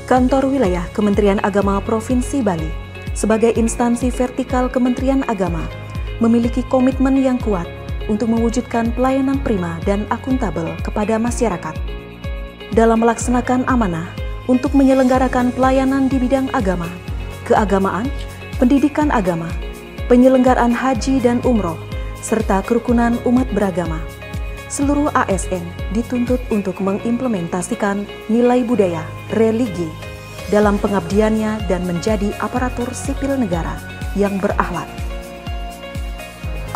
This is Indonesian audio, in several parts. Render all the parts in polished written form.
Kantor Wilayah Kementerian Agama Provinsi Bali sebagai instansi vertikal Kementerian Agama memiliki komitmen yang kuat untuk mewujudkan pelayanan prima dan akuntabel kepada masyarakat. Dalam melaksanakan amanah untuk menyelenggarakan pelayanan di bidang agama, keagamaan, pendidikan agama, penyelenggaraan haji dan umroh, serta kerukunan umat beragama, seluruh ASN dituntut untuk mengimplementasikan nilai budaya, religi dalam pengabdiannya dan menjadi aparatur sipil negara yang berakhlak.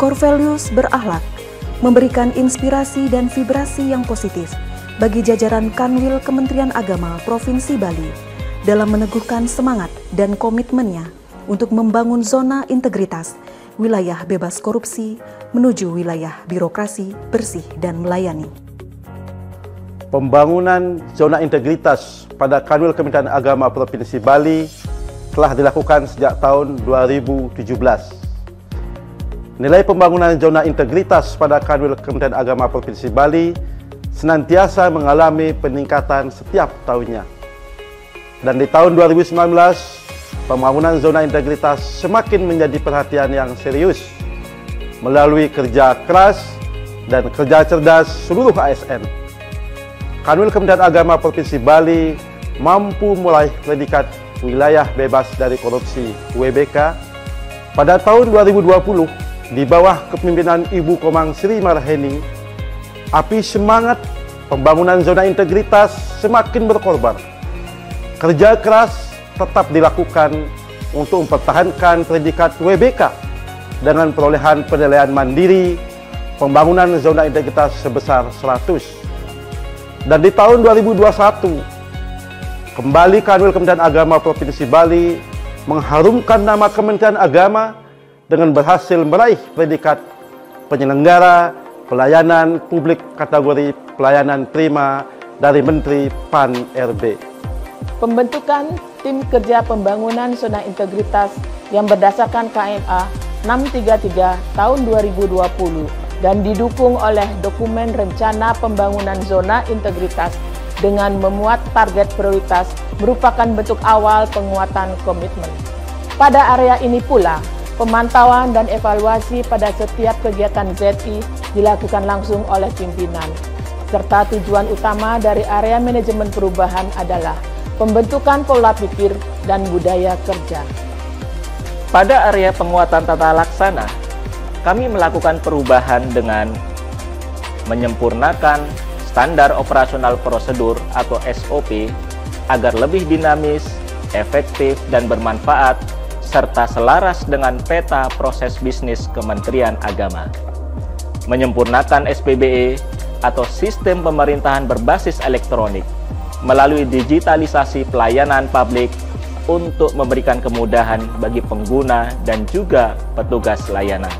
Core values berakhlak memberikan inspirasi dan vibrasi yang positif bagi jajaran Kanwil Kementerian Agama Provinsi Bali dalam meneguhkan semangat dan komitmennya untuk membangun zona integritas wilayah bebas korupsi menuju wilayah birokrasi bersih dan melayani. Pembangunan zona integritas pada Kanwil Kementerian Agama Provinsi Bali telah dilakukan sejak tahun 2017. Nilai pembangunan zona integritas pada Kanwil Kementerian Agama Provinsi Bali senantiasa mengalami peningkatan setiap tahunnya. Dan di tahun 2019, pembangunan zona integritas semakin menjadi perhatian yang serius melalui kerja keras dan kerja cerdas seluruh ASN. Kanwil Kementerian Agama Provinsi Bali mampu meraih predikat wilayah bebas dari korupsi WBK pada tahun 2020 di bawah kepemimpinan Ibu Komang Sri Marheni. Api semangat pembangunan zona integritas semakin berkorban. Kerja keras tetap dilakukan untuk mempertahankan predikat WBK dengan perolehan penilaian mandiri pembangunan zona integritas sebesar 100. Dan di tahun 2021, kembali Kanwil Kementerian Agama Provinsi Bali mengharumkan nama Kementerian Agama dengan berhasil meraih predikat penyelenggara pelayanan publik kategori pelayanan prima dari Menteri PAN-RB. Pembentukan Tim Kerja Pembangunan Zona Integritas yang berdasarkan KMA 633 tahun 2020 dan didukung oleh dokumen rencana pembangunan zona integritas dengan memuat target prioritas merupakan bentuk awal penguatan komitmen. Pada area ini pula, pemantauan dan evaluasi pada setiap kegiatan ZI dilakukan langsung oleh pimpinan, serta tujuan utama dari area manajemen perubahan adalah pembentukan pola pikir dan budaya kerja. Pada area penguatan tata laksana, kami melakukan perubahan dengan menyempurnakan standar operasional prosedur atau SOP agar lebih dinamis, efektif, dan bermanfaat, serta selaras dengan peta proses bisnis Kementerian Agama. Menyempurnakan SPBE atau Sistem Pemerintahan Berbasis Elektronik melalui digitalisasi pelayanan publik untuk memberikan kemudahan bagi pengguna dan juga petugas layanan.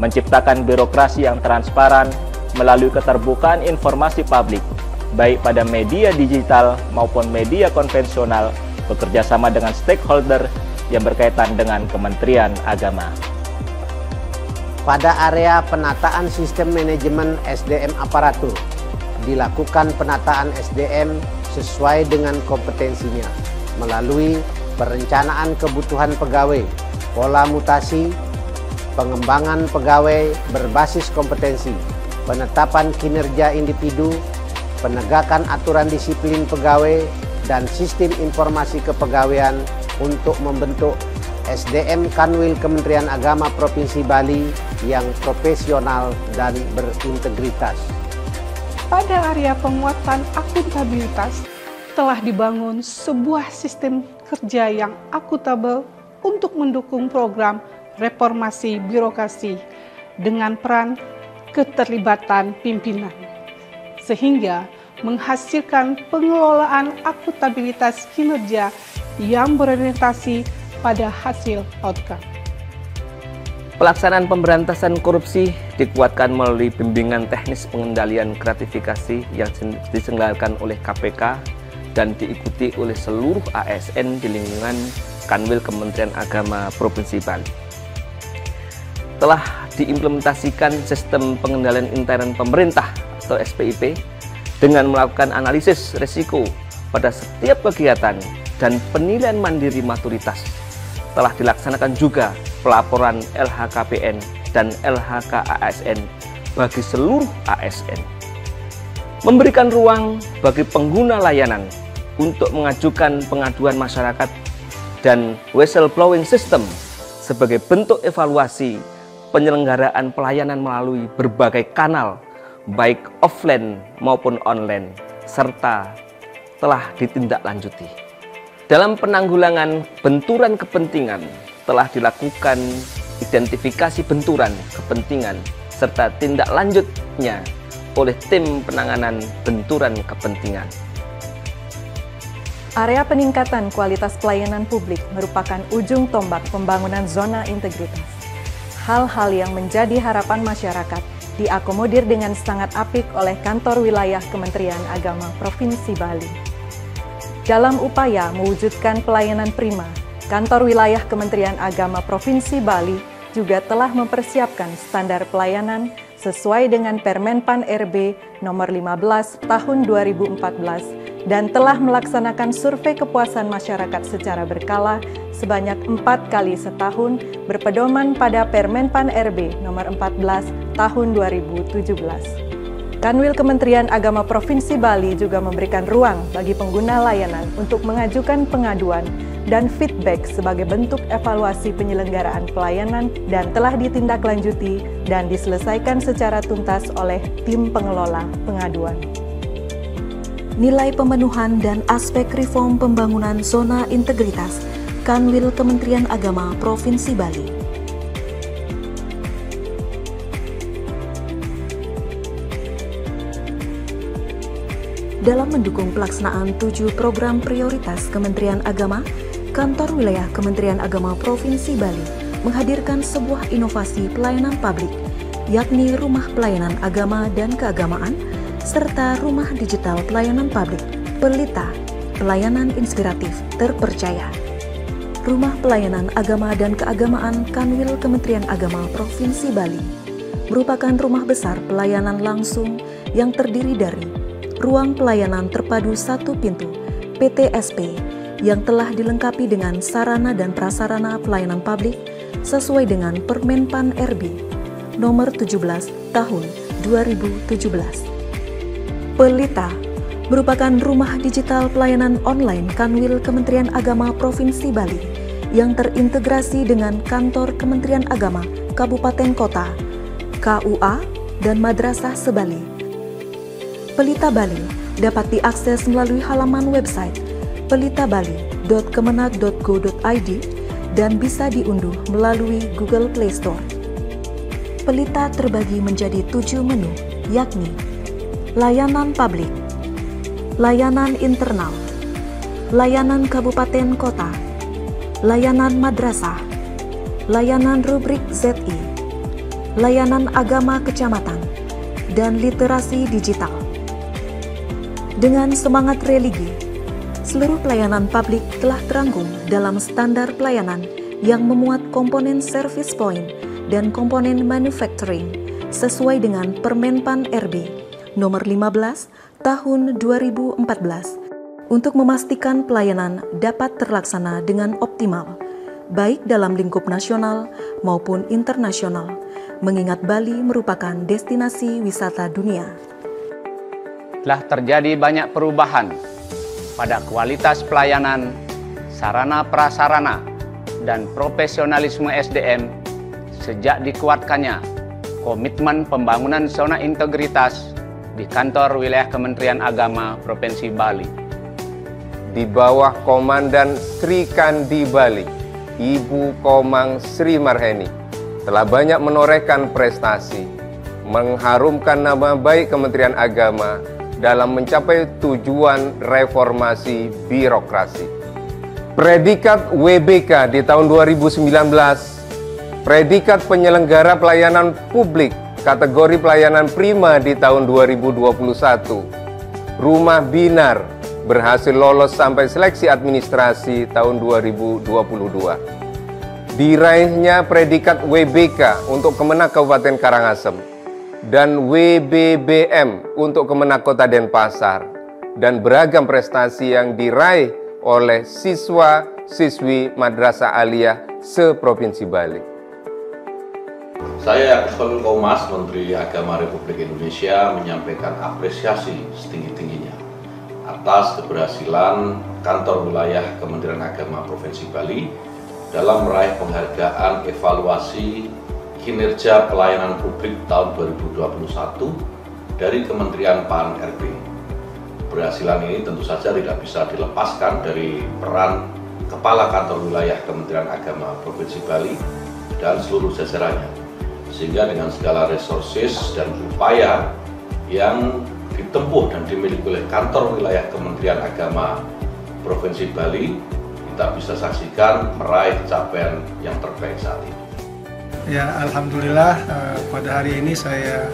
Menciptakan birokrasi yang transparan melalui keterbukaan informasi publik, baik pada media digital maupun media konvensional, bekerjasama dengan stakeholder yang berkaitan dengan Kementerian Agama. Pada area penataan sistem manajemen SDM aparatur, dilakukan penataan SDM sesuai dengan kompetensinya melalui perencanaan kebutuhan pegawai, pola mutasi, pengembangan pegawai berbasis kompetensi, penetapan kinerja individu, penegakan aturan disiplin pegawai, dan sistem informasi kepegawaian untuk membentuk SDM Kanwil Kementerian Agama Provinsi Bali yang profesional dan berintegritas. Pada area penguatan akuntabilitas, telah dibangun sebuah sistem kerja yang akuntabel untuk mendukung program reformasi birokrasi dengan peran keterlibatan pimpinan, sehingga menghasilkan pengelolaan akuntabilitas kinerja yang berorientasi pada hasil outcome. Pelaksanaan pemberantasan korupsi dikuatkan melalui bimbingan teknis pengendalian gratifikasi yang diselenggarakan oleh KPK dan diikuti oleh seluruh ASN di lingkungan Kanwil Kementerian Agama Provinsi Bali. Telah diimplementasikan sistem pengendalian intern pemerintah atau SPIP dengan melakukan analisis risiko pada setiap kegiatan dan penilaian mandiri maturitas. Telah dilaksanakan juga pelaporan LHKPN dan LHK-ASN bagi seluruh ASN. Memberikan ruang bagi pengguna layanan untuk mengajukan pengaduan masyarakat dan whistleblowing system sebagai bentuk evaluasi penyelenggaraan pelayanan melalui berbagai kanal, baik offline maupun online, serta telah ditindaklanjuti. Dalam penanggulangan benturan kepentingan, telah dilakukan identifikasi benturan kepentingan serta tindak lanjutnya oleh tim penanganan benturan kepentingan. Area peningkatan kualitas pelayanan publik merupakan ujung tombak pembangunan zona integritas. Hal-hal yang menjadi harapan masyarakat diakomodir dengan sangat apik oleh Kantor Wilayah Kementerian Agama Provinsi Bali. Dalam upaya mewujudkan pelayanan prima, Kantor Wilayah Kementerian Agama Provinsi Bali juga telah mempersiapkan standar pelayanan sesuai dengan Permenpan RB nomor 15 tahun 2014 dan telah melaksanakan survei kepuasan masyarakat secara berkala sebanyak 4 kali setahun berpedoman pada Permenpan RB nomor 14 tahun 2017. Kanwil Kementerian Agama Provinsi Bali juga memberikan ruang bagi pengguna layanan untuk mengajukan pengaduan dan feedback sebagai bentuk evaluasi penyelenggaraan pelayanan dan telah ditindaklanjuti dan diselesaikan secara tuntas oleh tim pengelola pengaduan. Nilai pemenuhan dan aspek reform pembangunan zona integritas Kanwil Kementerian Agama Provinsi Bali. Dalam mendukung pelaksanaan 7 program prioritas Kementerian Agama, Kantor Wilayah Kementerian Agama Provinsi Bali menghadirkan sebuah inovasi pelayanan publik, yakni Rumah Pelayanan Agama dan Keagamaan, serta Rumah Digital Pelayanan Publik, Pelita, Pelayanan Integratif Terpercaya. Rumah Pelayanan Agama dan Keagamaan Kanwil Kementerian Agama Provinsi Bali merupakan rumah besar pelayanan langsung yang terdiri dari Ruang Pelayanan Terpadu Satu Pintu (PTSP) yang telah dilengkapi dengan sarana dan prasarana pelayanan publik sesuai dengan Permenpan RB nomor 17 tahun 2017. Pelita merupakan rumah digital pelayanan online Kanwil Kementerian Agama Provinsi Bali yang terintegrasi dengan Kantor Kementerian Agama Kabupaten Kota, KUA, dan Madrasah Sebali. Pelita Bali dapat diakses melalui halaman website pelitabali.kemenag.go.id dan bisa diunduh melalui Google Play Store. Pelita terbagi menjadi 7 menu, yakni layanan publik, layanan internal, layanan kabupaten kota, layanan madrasah, layanan rubrik ZI, layanan agama kecamatan, dan literasi digital. Dengan semangat religi, seluruh pelayanan publik telah terangkum dalam standar pelayanan yang memuat komponen service point dan komponen manufacturing sesuai dengan Permenpan RB nomor 15 tahun 2014 untuk memastikan pelayanan dapat terlaksana dengan optimal, baik dalam lingkup nasional maupun internasional, mengingat Bali merupakan destinasi wisata dunia. Telah terjadi banyak perubahan pada kualitas pelayanan, sarana prasarana, dan profesionalisme SDM sejak dikuatkannya komitmen pembangunan zona integritas di Kantor Wilayah Kementerian Agama Provinsi Bali. Di bawah Komandan Sri Kandi Bali, Ibu Komang Sri Marheni, telah banyak menorehkan prestasi, mengharumkan nama baik Kementerian Agama dalam mencapai tujuan reformasi birokrasi. Predikat WBK di tahun 2019, predikat penyelenggara pelayanan publik kategori pelayanan prima di tahun 2021, Rumah Binar berhasil lolos sampai seleksi administrasi tahun 2022. Diraihnya predikat WBK untuk Kemenag Kabupaten Karangasem dan WBBM untuk Kemenag Kota Denpasar dan beragam prestasi yang diraih oleh siswa-siswi Madrasah Aliyah se-Provinsi Bali. Saya Khalil Qomas, Menteri Agama Republik Indonesia, menyampaikan apresiasi setinggi-tingginya atas keberhasilan Kantor Wilayah Kementerian Agama Provinsi Bali dalam meraih penghargaan evaluasi kinerja pelayanan publik tahun 2021 dari Kementerian PAN-RB. Keberhasilan ini tentu saja tidak bisa dilepaskan dari peran Kepala Kantor Wilayah Kementerian Agama Provinsi Bali dan seluruh jajarannya, sehingga dengan segala resources dan upaya yang ditempuh dan dimiliki oleh Kantor Wilayah Kementerian Agama Provinsi Bali, kita bisa saksikan meraih capaian yang terbaik saat ini. Ya, alhamdulillah pada hari ini saya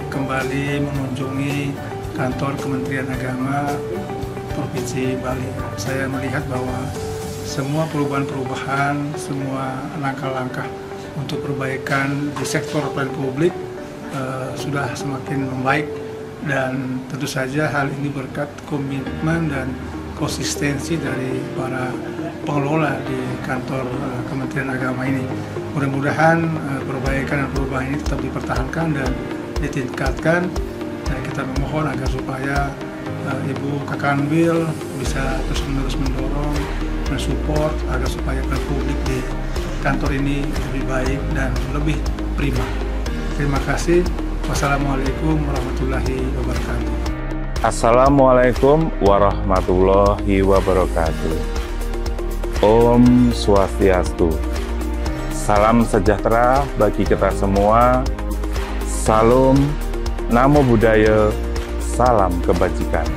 kembali mengunjungi kantor Kementerian Agama Provinsi Bali. Saya melihat bahwa semua perubahan-perubahan, semua langkah-langkah untuk perbaikan di sektor pelayanan publik sudah semakin membaik, dan tentu saja hal ini berkat komitmen dan konsistensi dari para pengelola di kantor Kementerian Agama ini. Mudah-mudahan perbaikan dan perubahan ini tetap dipertahankan dan ditingkatkan, dan kita memohon agar supaya Ibu Kakanwil bisa terus-menerus mendorong, mensupport agar supaya pelayanan publik di kantor ini lebih baik dan lebih prima. Terima kasih. Wassalamualaikum warahmatullahi wabarakatuh. Assalamualaikum warahmatullahi wabarakatuh. Om Swastiastu. Salam sejahtera bagi kita semua. Salam, Namo Buddhaya, salam kebajikan.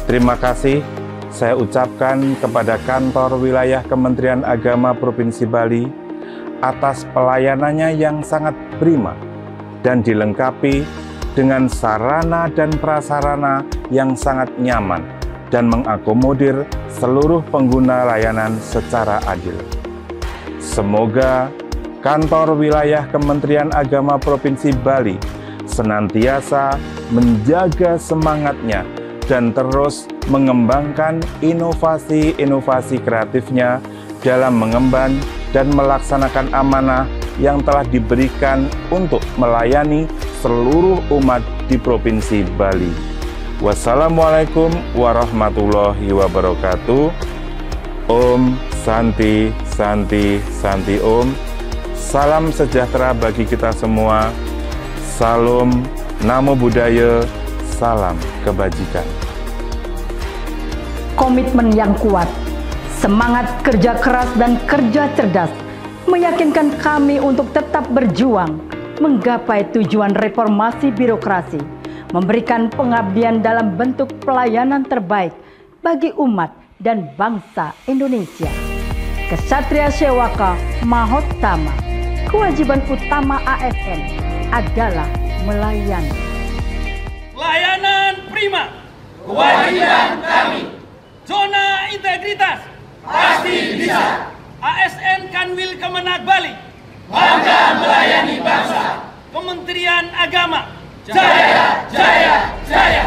Terima kasih saya ucapkan kepada Kantor Wilayah Kementerian Agama Provinsi Bali atas pelayanannya yang sangat prima dan dilengkapi dengan sarana dan prasarana yang sangat nyaman dan mengakomodir seluruh pengguna layanan secara adil. Semoga Kantor Wilayah Kementerian Agama Provinsi Bali senantiasa menjaga semangatnya dan terus mengembangkan inovasi-inovasi kreatifnya dalam mengemban dan melaksanakan amanah yang telah diberikan untuk melayani seluruh umat di Provinsi Bali. Wassalamualaikum warahmatullahi wabarakatuh. Om Santi, Santi, Santi Om. Salam sejahtera bagi kita semua. Salam, Namo Buddhaya, salam kebajikan. Komitmen yang kuat, semangat kerja keras dan kerja cerdas meyakinkan kami untuk tetap berjuang menggapai tujuan reformasi birokrasi, memberikan pengabdian dalam bentuk pelayanan terbaik bagi umat dan bangsa Indonesia. Ksatria Sewaka Mahottama, kewajiban utama ASN adalah melayani. Layanan prima, kewajiban kami. Zona integritas, pasti bisa. ASN Kanwil Kemenag Bali, bangga melayani bangsa. Kementerian Agama, jaya, jaya, jaya.